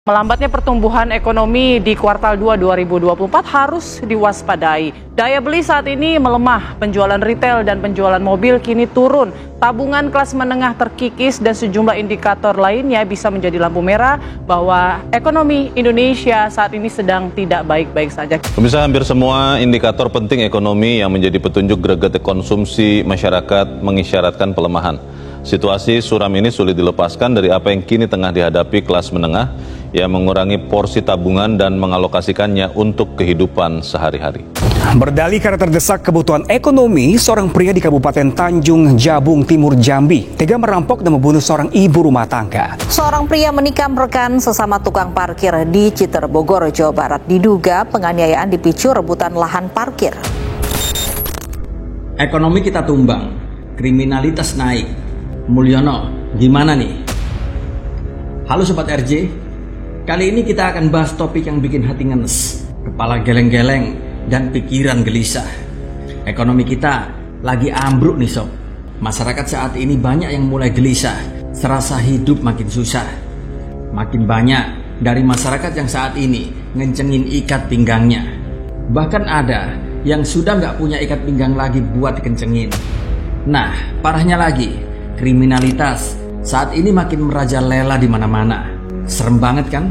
Melambatnya pertumbuhan ekonomi di kuartal 2 2024 harus diwaspadai. Daya beli saat ini melemah, penjualan retail dan penjualan mobil kini turun. Tabungan kelas menengah terkikis dan sejumlah indikator lainnya bisa menjadi lampu merah bahwa ekonomi Indonesia saat ini sedang tidak baik-baik saja. Pemirsa, hampir semua indikator penting ekonomi yang menjadi petunjuk greget konsumsi masyarakat mengisyaratkan pelemahan. Situasi suram ini sulit dilepaskan dari apa yang kini tengah dihadapi kelas menengah yang mengurangi porsi tabungan dan mengalokasikannya untuk kehidupan sehari-hari. Berdalih karena terdesak kebutuhan ekonomi, seorang pria di Kabupaten Tanjung Jabung Timur Jambi tega merampok dan membunuh seorang ibu rumah tangga. Seorang pria menikam rekan sesama tukang parkir di Citer, Bogor, Jawa Barat. Diduga penganiayaan dipicu rebutan lahan parkir. Ekonomi kita tumbang, kriminalitas naik. Mulyono, gimana nih? Halo Sobat RJ, kali ini kita akan bahas topik yang bikin hati ngenes, kepala geleng-geleng, dan pikiran gelisah. Ekonomi kita lagi ambruk nih sob. Masyarakat saat ini banyak yang mulai gelisah, serasa hidup makin susah. Makin banyak dari masyarakat yang saat ini ngencengin ikat pinggangnya. Bahkan ada yang sudah nggak punya ikat pinggang lagi buat dikencengin. Nah, parahnya lagi, kriminalitas saat ini makin merajalela di mana-mana. Serem banget kan?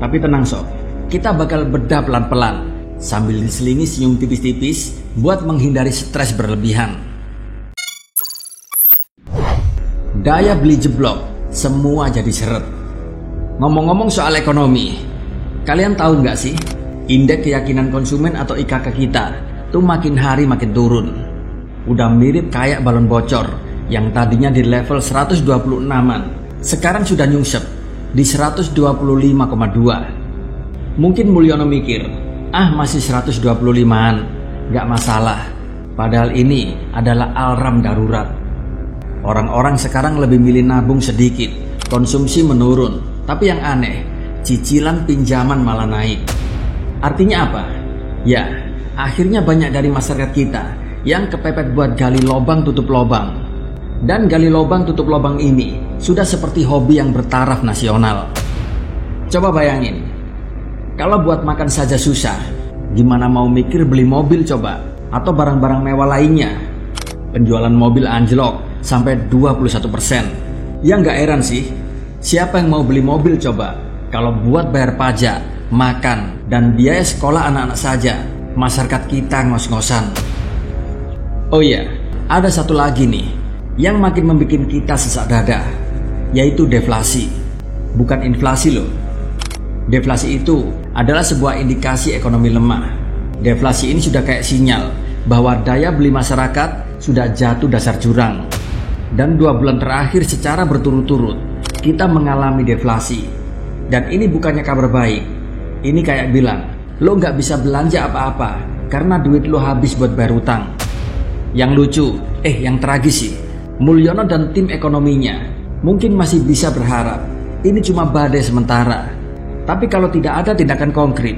Tapi tenang sob, kita bakal bedah pelan-pelan sambil diselingi senyum tipis-tipis buat menghindari stres berlebihan. Daya beli jeblok, semua jadi seret. Ngomong-ngomong soal ekonomi, kalian tahu nggak sih, indeks keyakinan konsumen atau IKK kita tuh makin hari makin turun. Udah mirip kayak balon bocor yang tadinya di level 126-an, sekarang sudah nyungsep di 125,2. Mungkin Mulyono mikir, masih 125-an, gak masalah. Padahal ini adalah alarm darurat. Orang-orang sekarang lebih milih nabung sedikit, konsumsi menurun. Tapi yang aneh, cicilan pinjaman malah naik. Artinya apa? Ya, akhirnya banyak dari masyarakat kita yang kepepet buat gali lobang tutup lobang. Dan gali lobang tutup lobang ini sudah seperti hobi yang bertaraf nasional. Coba bayangin, kalau buat makan saja susah, gimana mau mikir beli mobil coba, atau barang-barang mewah lainnya. Penjualan mobil anjlok sampai 21%. Ya nggak heran sih, siapa yang mau beli mobil coba? Kalau buat bayar pajak, makan, dan biaya sekolah anak-anak saja, masyarakat kita ngos-ngosan. Oh iya, ada satu lagi nih yang makin membuat kita sesak dada, yaitu deflasi. Bukan inflasi loh. Deflasi itu adalah sebuah indikasi ekonomi lemah. Deflasi ini sudah kayak sinyal bahwa daya beli masyarakat sudah jatuh dasar jurang. Dan 2 bulan terakhir secara berturut-turut kita mengalami deflasi. Dan ini bukannya kabar baik. Ini kayak bilang, lo nggak bisa belanja apa-apa karena duit lo habis buat bayar utang. Yang lucu, yang tragis sih, Mulyono dan tim ekonominya mungkin masih bisa berharap ini cuma badai sementara. Tapi kalau tidak ada tindakan konkret,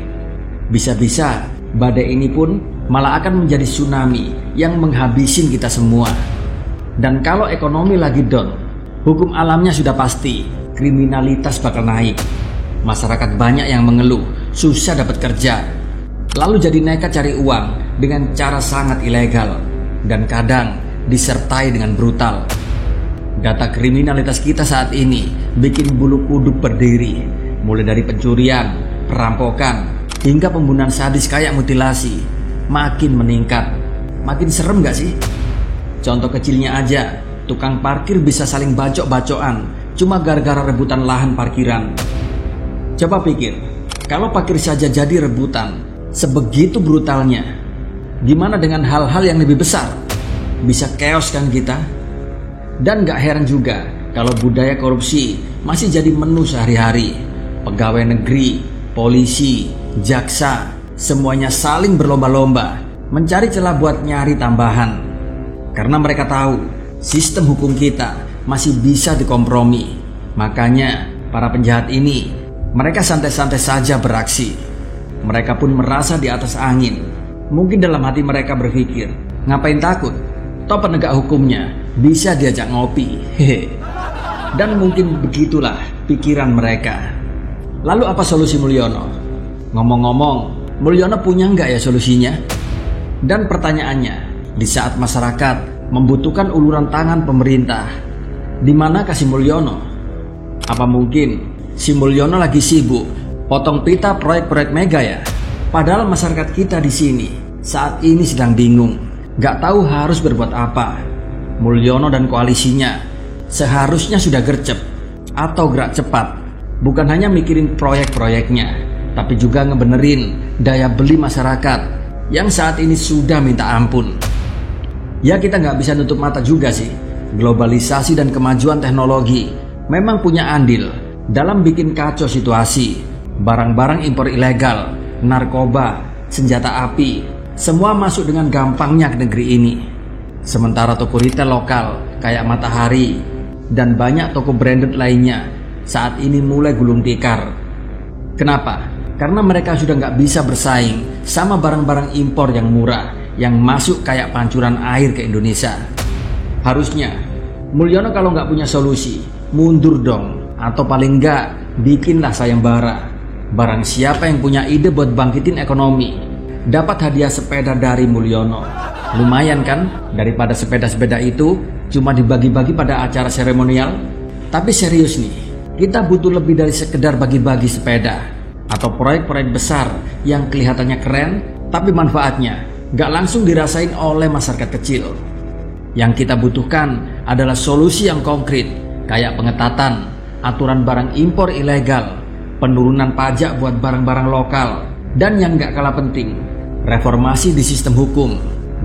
bisa-bisa badai ini pun malah akan menjadi tsunami yang menghabisin kita semua. Dan kalau ekonomi lagi down, hukum alamnya sudah pasti, kriminalitas bakal naik. Masyarakat banyak yang mengeluh susah dapat kerja, lalu jadi nekat cari uang dengan cara sangat ilegal, dan kadang disertai dengan brutal. Data kriminalitas kita saat ini bikin bulu kuduk berdiri, mulai dari pencurian, perampokan, hingga pembunuhan sadis kayak mutilasi, makin meningkat. Makin serem gak sih? Contoh kecilnya aja, tukang parkir bisa saling bacok-bacokan cuma gara-gara rebutan lahan parkiran. Coba pikir, kalau parkir saja jadi rebutan, sebegitu brutalnya, gimana dengan hal-hal yang lebih besar? Bisa chaos kan kita? Dan gak heran juga kalau budaya korupsi masih jadi menu sehari-hari. Pegawai negeri, polisi, jaksa, semuanya saling berlomba-lomba mencari celah buat nyari tambahan. Karena mereka tahu sistem hukum kita masih bisa dikompromi. Makanya para penjahat ini, mereka santai-santai saja beraksi. Mereka pun merasa di atas angin. Mungkin dalam hati mereka berpikir, ngapain takut? Toh penegak hukumnya bisa diajak ngopi. Dan mungkin begitulah pikiran mereka. Lalu apa solusi Mulyono? Ngomong-ngomong, Mulyono punya nggak ya solusinya? Dan pertanyaannya, di saat masyarakat membutuhkan uluran tangan pemerintah, di mana si Mulyono? Apa mungkin si Mulyono lagi sibuk potong pita proyek-proyek mega ya? Padahal masyarakat kita di sini saat ini sedang bingung, nggak tahu harus berbuat apa. Mulyono dan koalisinya seharusnya sudah gercep atau gerak cepat, bukan hanya mikirin proyek-proyeknya, tapi juga ngebenerin daya beli masyarakat yang saat ini sudah minta ampun. Ya, kita nggak bisa nutup mata juga sih, globalisasi dan kemajuan teknologi memang punya andil dalam bikin kacau situasi. Barang-barang impor ilegal, narkoba, senjata api, semua masuk dengan gampangnya ke negeri ini. Sementara toko retail lokal kayak Matahari dan banyak toko branded lainnya saat ini mulai gulung tikar. Kenapa? Karena mereka sudah nggak bisa bersaing sama barang-barang impor yang murah yang masuk kayak pancuran air ke Indonesia. Harusnya Mulyono kalau nggak punya solusi, mundur dong, atau paling nggak bikinlah sayembara. Barang siapa yang punya ide buat bangkitin ekonomi, dapat hadiah sepeda dari Mulyono. Lumayan kan, daripada sepeda-sepeda itu cuma dibagi-bagi pada acara seremonial. Tapi serius nih, kita butuh lebih dari sekedar bagi-bagi sepeda atau proyek-proyek besar yang kelihatannya keren, tapi manfaatnya gak langsung dirasain oleh masyarakat kecil. Yang kita butuhkan adalah solusi yang konkret, kayak pengetatan aturan barang impor ilegal, penurunan pajak buat barang-barang lokal, dan yang gak kalah penting, reformasi di sistem hukum,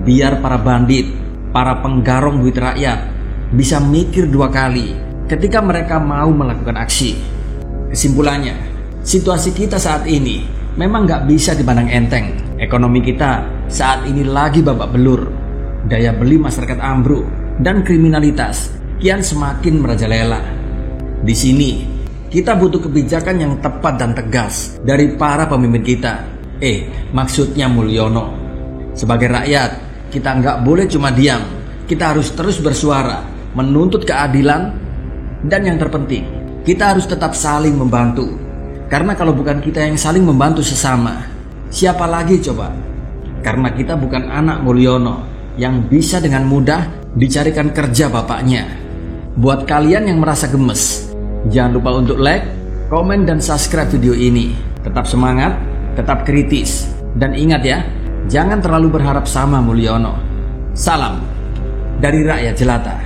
biar para bandit, para penggarong duit rakyat bisa mikir dua kali ketika mereka mau melakukan aksi. Kesimpulannya, situasi kita saat ini memang gak bisa dipandang enteng. Ekonomi kita saat ini lagi babak belur, daya beli masyarakat ambruk, dan kriminalitas kian semakin merajalela. Di sini kita butuh kebijakan yang tepat dan tegas dari para pemimpin kita. Maksudnya Mulyono. Sebagai rakyat, kita nggak boleh cuma diam. Kita harus terus bersuara, menuntut keadilan, dan yang terpenting, kita harus tetap saling membantu. Karena kalau bukan kita yang saling membantu sesama, siapa lagi coba? Karena kita bukan anak Mulyono yang bisa dengan mudah dicarikan kerja bapaknya. Buat kalian yang merasa gemes, jangan lupa untuk like, komen, dan subscribe video ini. Tetap semangat, tetap kritis, dan ingat ya, jangan terlalu berharap sama Mulyono. Salam dari rakyat jelata.